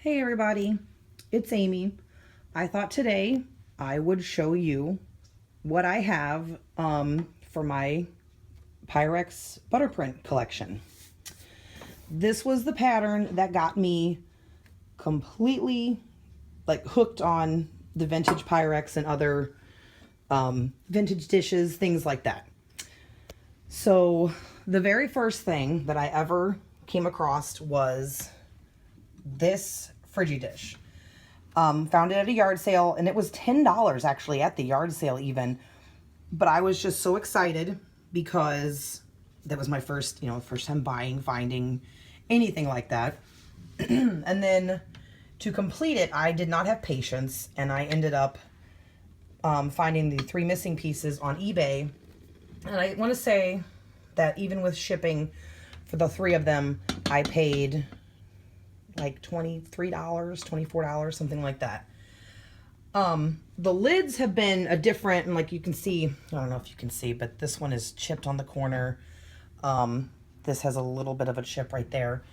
Hey everybody, it's Amy. I thought today I would show you what I have for my Pyrex Butterprint collection. This was the pattern that got me completely hooked on the vintage Pyrex and other vintage dishes, things like that. So the very first thing that I ever came across was this Frigidish. Found it at a yard sale, and it was $10 actually at the yard sale even. But I was just so excited because that was my first time buying, finding anything like that. And then to complete it, I did not have patience, and I ended up finding the 3 missing pieces on eBay. And I want to say that even with shipping for the 3 of them, I paid like $23, $24, something like that. The lids have been a different, and like you can see, I don't know if you can see, but this one is chipped on the corner. This has a little bit of a chip right there.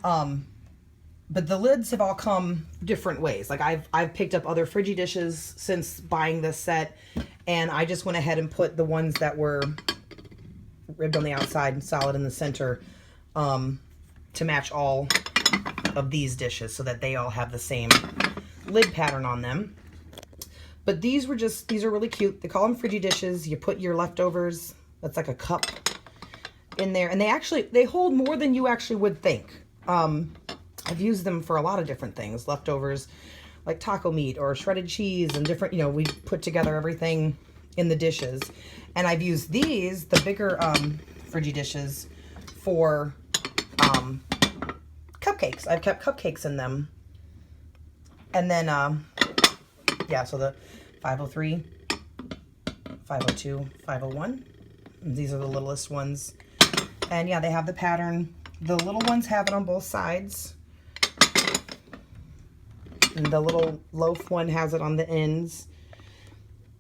But the lids have all come different ways. Like I've picked up other Frigidishes since buying this set, and I just went ahead and put the ones that were ribbed on the outside and solid in the center to match all of these dishes so that they all have the same lid pattern on them. But these are really cute. They call them Frigidishes. You put your leftovers, that's like a cup, in there, and they hold more than you actually would think. I've used them for a lot of different things, leftovers like taco meat or shredded cheese and different, we put together everything in the dishes. And I've used these, the bigger Frigidishes, for cupcakes. I've kept cupcakes in them. And then, yeah, so the 503, 502, 501. And these are the littlest ones. And yeah, they have the pattern. The little ones have it on both sides. And the little loaf one has it on the ends.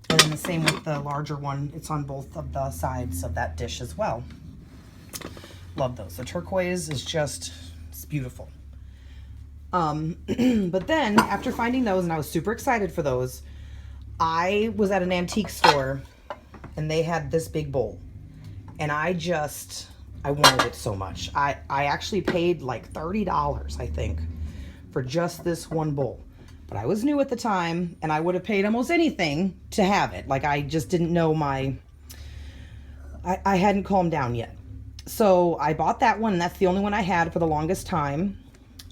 And then the same with the larger one. It's on both of the sides of that dish as well. Love those. The turquoise is just, it's beautiful. But then after finding those, and I was super excited for those, I was at an antique store and they had this big bowl. And I wanted it so much. I actually paid like $30, I think, for just this one bowl. But I was new at the time, and I would have paid almost anything to have it. Like, I just didn't know I hadn't calmed down yet. So I bought that one, and that's the only one I had for the longest time.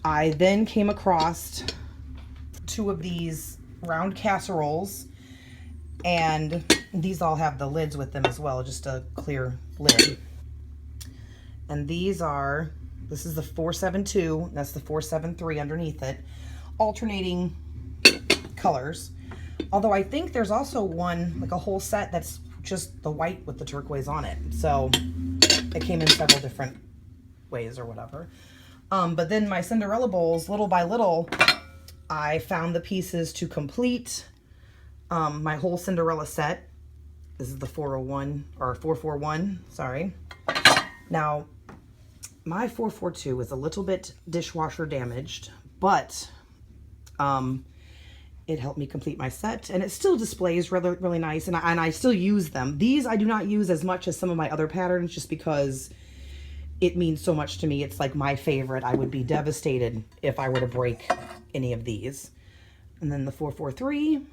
I then came across 2 of these round casseroles, and these all have the lids with them as well, just a clear lid. And this is the 472, that's the 473 underneath it, alternating colors. Although I think there's also one, like a whole set that's just the white with the turquoise on it. So it came in several different ways or whatever. But then my Cinderella bowls, little by little, I found the pieces to complete my whole Cinderella set. This is the 401, or 441, sorry. Now, my 442 is a little bit dishwasher damaged, but it helped me complete my set, and it still displays really nice, and I still use them. These I do not use as much as some of my other patterns, just because it means so much to me. It's like my favorite. I would be devastated if I were to break any of these. And then the 443,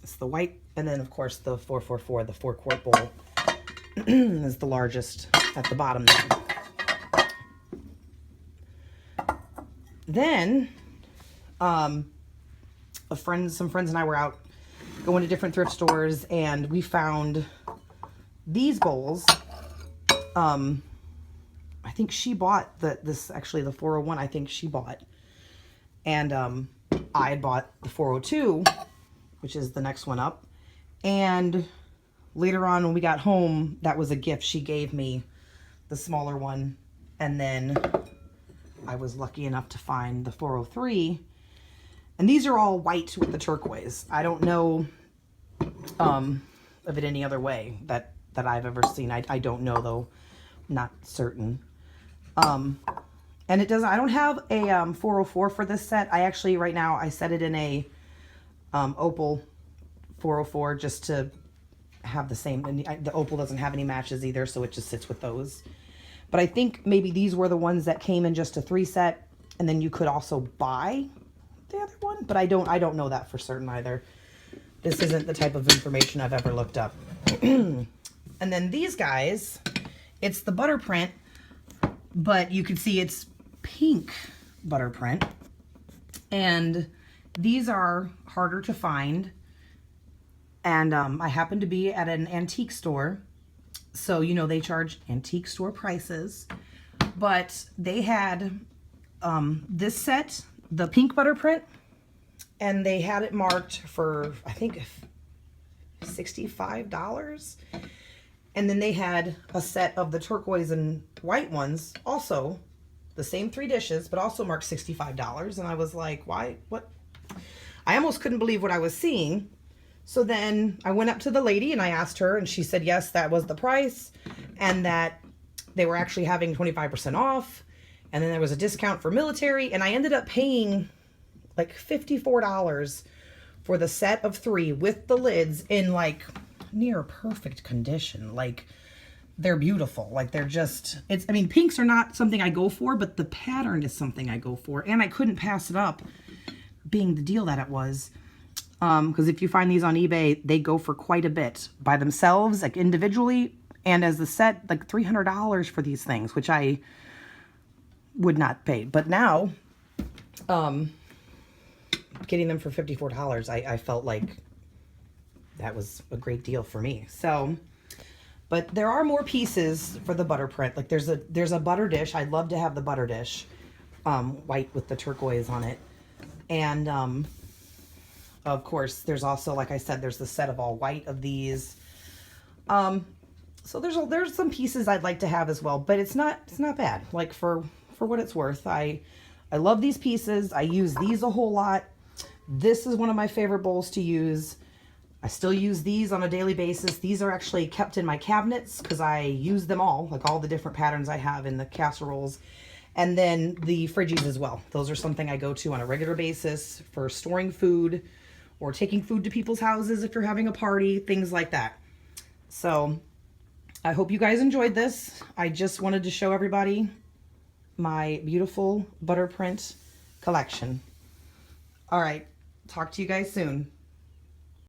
it's the white, and then of course the 444, the 4-quart bowl, is the largest at the bottom there. Then, some friends and I were out going to different thrift stores, and we found these bowls. I think she bought the 401, I think she bought. And I had bought the 402, which is the next one up. And later on when we got home, that was a gift she gave me, the smaller one. And then I was lucky enough to find the 403. And these are all white with the turquoise. I don't know of it any other way that I've ever seen. I don't know, though. I'm not certain. And it doesn't, I don't have a 404 for this set. I actually, right now, I set it in a opal 404 just to have the same. And the opal doesn't have any matches either, so it just sits with those. But I think maybe these were the ones that came in just a 3 set, and then you could also buy the other one. But I don't know that for certain either. This isn't the type of information I've ever looked up. And then these guys, it's the Butterprint, but you can see it's pink Butterprint. And these are harder to find. And I happened to be at an antique store. So, you know, they charge antique store prices. But they had this set, the pink Butterprint, and they had it marked for, I think, $65. And then they had a set of the turquoise and white ones, also the same 3 dishes, but also marked $65. And I was like, why? What? I almost couldn't believe what I was seeing. So then I went up to the lady and I asked her, and she said, yes, that was the price, and that they were actually having 25% off. And then there was a discount for military, and I ended up paying like $54 for the set of 3 with the lids in like near perfect condition. Like, they're beautiful. Like, they're just, it's, I mean, pinks are not something I go for, but the pattern is something I go for. And I couldn't pass it up, being the deal that it was. Because if you find these on eBay, they go for quite a bit by themselves, like individually, and as the set, like $300 for these things, which I would not pay. But now, getting them for $54, I felt like that was a great deal for me. So, but there are more pieces for the Butterprint. Like there's a butter dish. I'd love to have the butter dish, white with the turquoise on it. And, of course, there's also, like I said, there's the set of all white of these. So there's some pieces I'd like to have as well, but it's not bad. Like for what it's worth, I love these pieces. I use these a whole lot. This is one of my favorite bowls to use. I still use these on a daily basis. These are actually kept in my cabinets because I use them all, like all the different patterns I have in the casseroles. And then the Friggies as well. Those are something I go to on a regular basis for storing food or taking food to people's houses if you're having a party, things like that. So I hope you guys enjoyed this. I just wanted to show everybody my beautiful Butterprint collection. All right, talk to you guys soon.